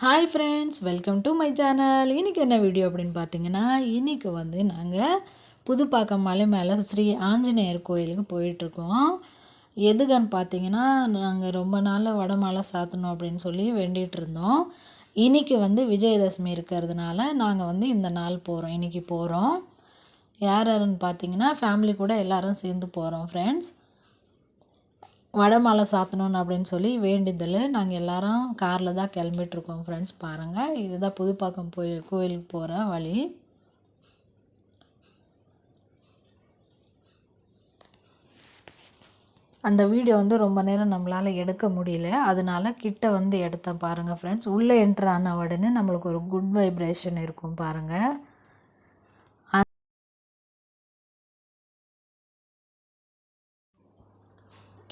Hi friends, welcome to my channel. இன்றைக்கி என்ன video அப்படின்னு பார்த்தீங்கன்னா, இன்றைக்கி நாங்கள் புதுப்பாக்கம் மலை மேலே ஸ்ரீ ஆஞ்சநேயர் கோயிலுக்கு போயிட்டுருக்கோம். எதுக்குன்னு பார்த்தீங்கன்னா, நாங்கள் ரொம்ப நாள் வடை மாலை சாத்தணும் அப்படின்னு சொல்லி வேண்டிகிட்டு இருந்தோம். இன்றைக்கி விஜயதசமி இருக்கிறதுனால நாங்கள் இந்த நாள் போகிறோம். இன்றைக்கி போகிறோம். யார் யாருன்னு பார்த்தீங்கன்னா, ஃபேமிலி கூட எல்லோரும் சேர்ந்து போகிறோம் ஃப்ரெண்ட்ஸ். வடை மாலை சாத்தணுன்னு அப்படின்னு சொல்லி வேண்டியதில் நாங்கள் எல்லோரும் காரில் தான் கிளம்பிட்டுருக்கோம் ஃப்ரெண்ட்ஸ். பாருங்கள், இதுதான் புதுப்பாக்கம் கோயிலுக்கு போகிற வழி. அந்த வீடியோ ரொம்ப நேரம் நம்மளால் எடுக்க முடியல, அதனால கிட்ட எடுத்தேன் பாருங்கள் ஃப்ரெண்ட்ஸ். உள்ளே என்ட்ரு ஆன உடனே நம்மளுக்கு ஒரு குட் வைப்ரேஷன் இருக்கும் பாருங்கள்.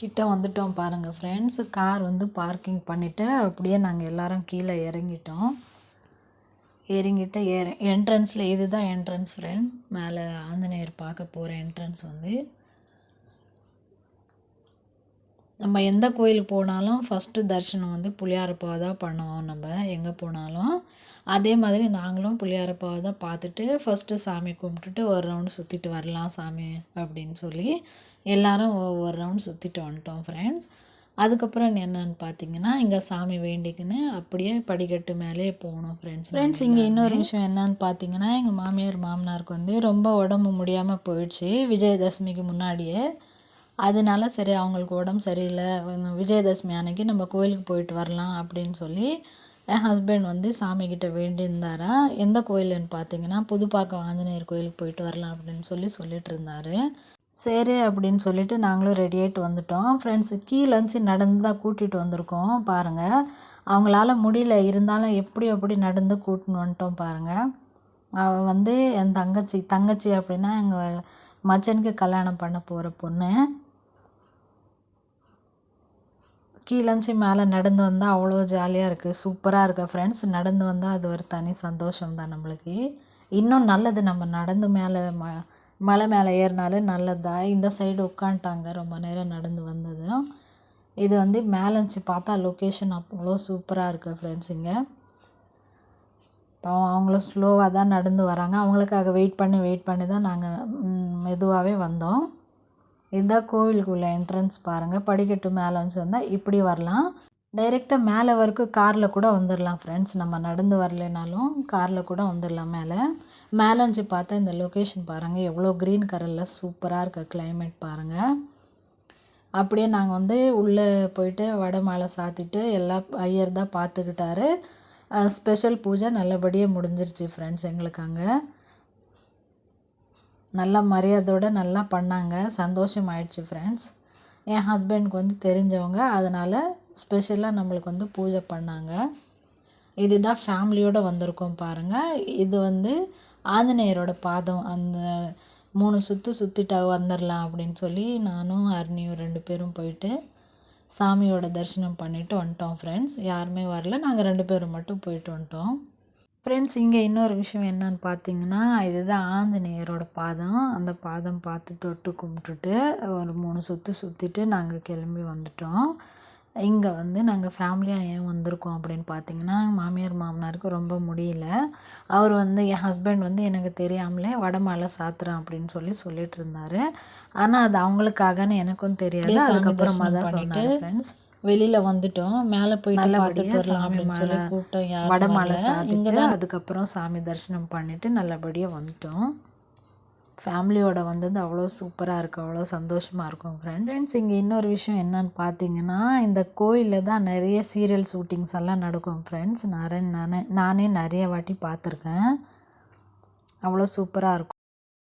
கிட்ட வந்துட்டோம் பாருங்கள் ஃப்ரெண்ட்ஸ். கார் பார்க்கிங் பண்ணிவிட்டு அப்படியே நாங்கள் எல்லோரும் கீழே இறங்கிட்டோம். இறங்கிட்டு என்ட்ரன்ஸில் இதுதான் என்ட்ரன்ஸ் ஃப்ரெண்ட். மேலே ஆஞ்சநேயர் பார்க்க போகிற என்ட்ரன்ஸ் நம்ம எந்த கோயிலுக்கு போனாலும் ஃபஸ்ட்டு தரிசனம் புளியாரப்பாவை தான் பண்ணுவோம். நம்ம எங்கே போனாலும் அதே மாதிரி நாங்களும் புளியாரப்பாவை தான் பார்த்துட்டு ஃபஸ்ட்டு சாமி கும்பிட்டுட்டு ஒரு ரவுண்டு சுற்றிட்டு வரலாம் சாமி அப்படின்னு சொல்லி எல்லோரும் ஒவ்வொரு ரவுண்ட் சுற்றிட்டு வந்துட்டோம் ஃப்ரெண்ட்ஸ். அதுக்கப்புறம் என்னென்னு பார்த்தீங்கன்னா, இங்கே சாமி வேண்டிக்கின்னு அப்படியே படிக்கட்டு மேலே போகணும் ஃப்ரெண்ட்ஸ். இங்கே இன்னொரு விஷயம் என்னன்னு பார்த்தீங்கன்னா, எங்கள் மாமியார் மாமனாருக்கு ரொம்ப உடம்பு முடியாமல் போயிடுச்சு விஜயதசமிக்கு முன்னாடியே. அதனால சரி, அவங்களுக்கு உடம்பு சரியில்லை, விஜயதசமி அன்னைக்கு நம்ம கோயிலுக்கு போயிட்டு வரலாம் அப்படின்னு சொல்லி என் ஹஸ்பண்ட் சாமிக்கிட்ட வேண்டியிருந்தாரா. எந்த கோயிலுன்னு பார்த்தீங்கன்னா, புதுப்பாக்கம் ஆஞ்சநேயர் கோயிலுக்கு போயிட்டு வரலாம் அப்படின்னு சொல்லிட்டு இருந்தார். சரி அப்படின்னு சொல்லிட்டு நாங்களும் ரெடி ஆகிட்டு வந்துட்டோம் ஃப்ரெண்ட்ஸ். கீழேஞ்சி நடந்து தான் கூட்டிகிட்டு வந்திருக்கோம் பாருங்கள். அவங்களால முடியல, இருந்தாலும் எப்படி நடந்து கூட்டின்னு வந்துட்டோம் பாருங்கள். அவள் என் தங்கச்சி அப்படின்னா எங்கள் மச்சனுக்கு கல்யாணம் பண்ண போகிற பொண்ணு. கீழேஞ்சி மேலே நடந்து வந்தால் அவ்வளோ ஜாலியாக இருக்குது, சூப்பராக இருக்குது ஃப்ரெண்ட்ஸ். நடந்து வந்தால் அது ஒரு தனி சந்தோஷம் தான் நம்மளுக்கு. இன்னும் நல்லது, நம்ம நடந்து மேலே மலை மேலே ஏறினாலே நல்லதா. இந்த சைடு உட்காந்துட்டாங்க ரொம்ப நேரம் நடந்து வந்தது. இது மேலேஞ்சி பார்த்தா லொக்கேஷன் அவ்வளோ சூப்பராக இருக்குது ஃப்ரெண்ட்ஸ். இங்கே பாவம் அவங்களும் ஸ்லோவாக தான் நடந்து வராங்க. அவங்களுக்காக வெயிட் பண்ணி தான் நாங்கள் மெதுவாகவே வந்தோம். இதுதான் கோவிலுக்குள்ள என்ட்ரன்ஸ் பாருங்கள். படிக்கட்டு மேலேஞ்சி வந்தால் இப்படி வரலாம். டைரெக்டாக மேலே வரைக்கும் காரில் கூட வந்துடலாம் ஃப்ரெண்ட்ஸ். நம்ம நடந்து வரலைனாலும் காரில் கூட வந்துடலாம். மேலேஞ்சி பார்த்தா இந்த லொக்கேஷன் பாருங்கள், எவ்வளோ க்ரீன் கலரில் சூப்பராக இருக்க கிளைமேட் பாருங்கள். அப்படியே நாங்கள் உள்ளே போயிட்டு வடை மாலை சாத்திட்டு எல்லாம் ஐயர் தான் பார்த்துக்கிட்டாரு. ஸ்பெஷல் பூஜை நல்லபடியாக முடிஞ்சிருச்சு ஃப்ரெண்ட்ஸ். எங்களுக்கு அங்கே நல்லா மரியாதையோடு நல்லா பண்ணாங்க, சந்தோஷமாயிடுச்சு ஃப்ரெண்ட்ஸ். என் ஹஸ்பண்டுக்கு தெரிஞ்சவங்க, அதனால் ஸ்பெஷலாக நம்மளுக்கு பூஜை பண்ணாங்க. இதுதான் ஃபேமிலியோடு வந்திருக்கோம் பாருங்கள். இது ஆஞ்சநேயரோட பாதம். அந்த 3 சுற்றிட்டா வந்துடலாம் அப்படின்னு சொல்லி நானும் அர்னியும் 2 பேரும் போயிட்டு சாமியோட தரிசனம் பண்ணிவிட்டு வந்துட்டோம் ஃப்ரெண்ட்ஸ். யாருமே வரல, நாங்கள் 2 பேரும் மட்டும் போயிட்டு வந்துட்டோம் ஃப்ரெண்ட்ஸ். இங்கே இன்னொரு விஷயம் என்னன்னு பார்த்தீங்கன்னா, இதுதான் ஆஞ்சநேயரோட பாதம். அந்த பாதம் பார்த்து தொட்டு கும்பிட்டுட்டு ஒரு 3 சுற்றிட்டு நாங்கள் கிளம்பி வந்துட்டோம். இங்கே நாங்கள் ஃபேமிலியாக ஏன் வந்திருக்கோம் அப்படின்னு பார்த்தீங்கன்னா, மாமியார் மாமனாருக்கு ரொம்ப முடியல. அவர் என் ஹஸ்பண்ட் எனக்கு தெரியாமலே வடை மாலை சாத்துறேன் அப்படின்னு சொல்லிட்டு இருந்தார். ஆனால் அது அவங்களுக்காகன்னு எனக்கும் தெரியாது. அதுக்கப்புறமா தான் சொன்னார் ஃப்ரெண்ட்ஸ். வெளியில் வந்துட்டோம், மேலே போயிட்டு பார்த்துட்டு வரலாம் அப்படின்னு சொல்லி கூட்டம் வடை மாலை இங்கே தான். அதுக்கப்புறம் சாமி தரிசனம் பண்ணிவிட்டு நல்லபடியாக வந்துட்டோம். ஃபேமிலியோட வந்தது அவ்வளோ சூப்பராக இருக்குது, அவ்வளோ சந்தோஷமாக இருக்கும் ஃப்ரெண்ட்ஸ். இங்கே இன்னொரு விஷயம் என்னன்னு பார்த்தீங்கன்னா, இந்த கோயிலில் தான் நிறைய சீரியல் ஷூட்டிங்ஸ் எல்லாம் நடக்கும் ஃப்ரெண்ட்ஸ். நானே நிறைய வாட்டி பார்த்துருக்கேன், அவ்வளோ சூப்பராக இருக்கும்.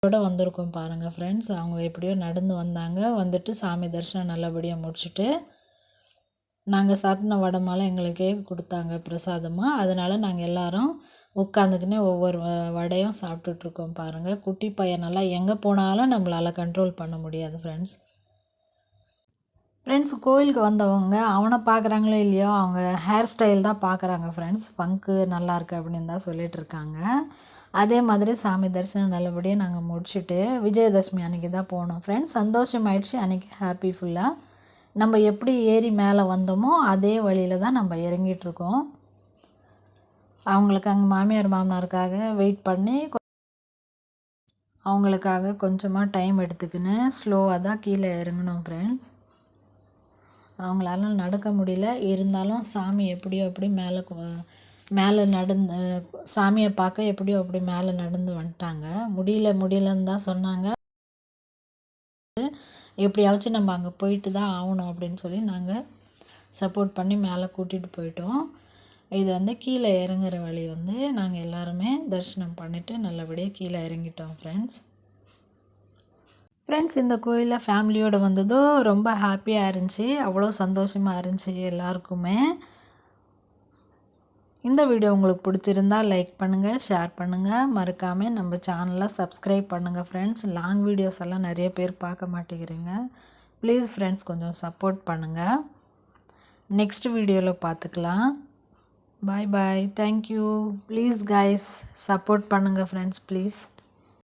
இதோட வந்திருக்கோம் பாருங்கள் ஃப்ரெண்ட்ஸ். அவங்க எப்படியோ நடந்து வந்துட்டு சாமி தரிசனம் நல்லபடியாக முடிச்சுட்டு நாங்கள் சாத்தின வடை மாலை எங்களுக்கே கொடுத்தாங்க பிரசாதமாக. அதனால் நாங்கள் எல்லோரும் உட்காந்துக்கினே ஒவ்வொரு வடையும் சாப்பிட்டுட்ருக்கோம் பாருங்கள். குட்டி பையனெல்லாம் எங்கே போனாலும் நம்மளால் கண்ட்ரோல் பண்ண முடியாது ஃப்ரெண்ட்ஸ். கோயிலுக்கு வந்தவங்க அவனை பார்க்குறாங்களோ இல்லையோ, அவங்க ஹேர் ஸ்டைல் தான் பார்க்குறாங்க ஃப்ரெண்ட்ஸ். ஃபங்க்கு நல்லாயிருக்கு அப்படின்னு தான் சொல்லிகிட்ருக்காங்க. அதே மாதிரி சாமி தரிசனம் நல்லபடியாக நாங்கள் முடிச்சுட்டு விஜயதசமி அன்றைக்கி தான் போனோம் ஃப்ரெண்ட்ஸ். சந்தோஷமாயிடுச்சு அன்றைக்கி, ஹாப்பி ஃபுல்லாக. நம்ம எப்படி ஏறி மேலே வந்தோமோ அதே வழியில் தான் நம்ம இறங்கிட்டுருக்கோம். அவங்களுக்கு அங்கே மாமியார் மாமனாருக்காக வெயிட் பண்ணி அவங்களுக்காக கொஞ்சமாக டைம் எடுத்துக்கின்னு ஸ்லோவாக தான் கீழே இறங்கணும் ஃப்ரெண்ட்ஸ். அவங்களால நடக்க முடியல, இருந்தாலும் சாமி எப்படியோ அப்படி மேலே நடந்து சாமியை பார்க்க எப்படியோ அப்படி மேலே நடந்து வந்துட்டாங்க. முடியலன்னு தான் சொன்னாங்க. எப்படியாச்சும் நம்ம அங்கே போயிட்டு தான் ஆகணும் அப்படின்னு சொல்லி நாங்கள் சப்போர்ட் பண்ணி மேலே கூட்டிகிட்டு போயிட்டோம். இது வந்து கீழே இறங்குற வழி வந்து நாங்கள் எல்லாருமே தரிசனம் பண்ணிவிட்டு நல்லபடியாக கீழே இறங்கிட்டோம் ஃப்ரெண்ட்ஸ். இந்த கோயிலில் ஃபேமிலியோடு வந்ததும் ரொம்ப ஹாப்பியாக இருந்துச்சு, அவ்வளோ சந்தோஷமாக இருந்துச்சு எல்லாருக்குமே. இந்த வீடியோ உங்களுக்கு பிடிச்சிருந்தால் லைக் பண்ணுங்கள், ஷேர் பண்ணுங்கள், மறக்காமல் நம்ம சேனலை சப்ஸ்கிரைப் பண்ணுங்கள் ஃப்ரெண்ட்ஸ். லாங் வீடியோஸ் எல்லாம் நிறைய பேர் பார்க்க மாட்டேங்கிறீங்க. ப்ளீஸ் ஃப்ரெண்ட்ஸ் கொஞ்சம் சப்போர்ட் பண்ணுங்கள். நெக்ஸ்ட் வீடியோவில் பார்த்துக்கலாம். பாய் பாய், தேங்க்யூ. ப்ளீஸ் கைஸ் சப்போர்ட் பண்ணுங்கள் ஃப்ரெண்ட்ஸ் ப்ளீஸ்.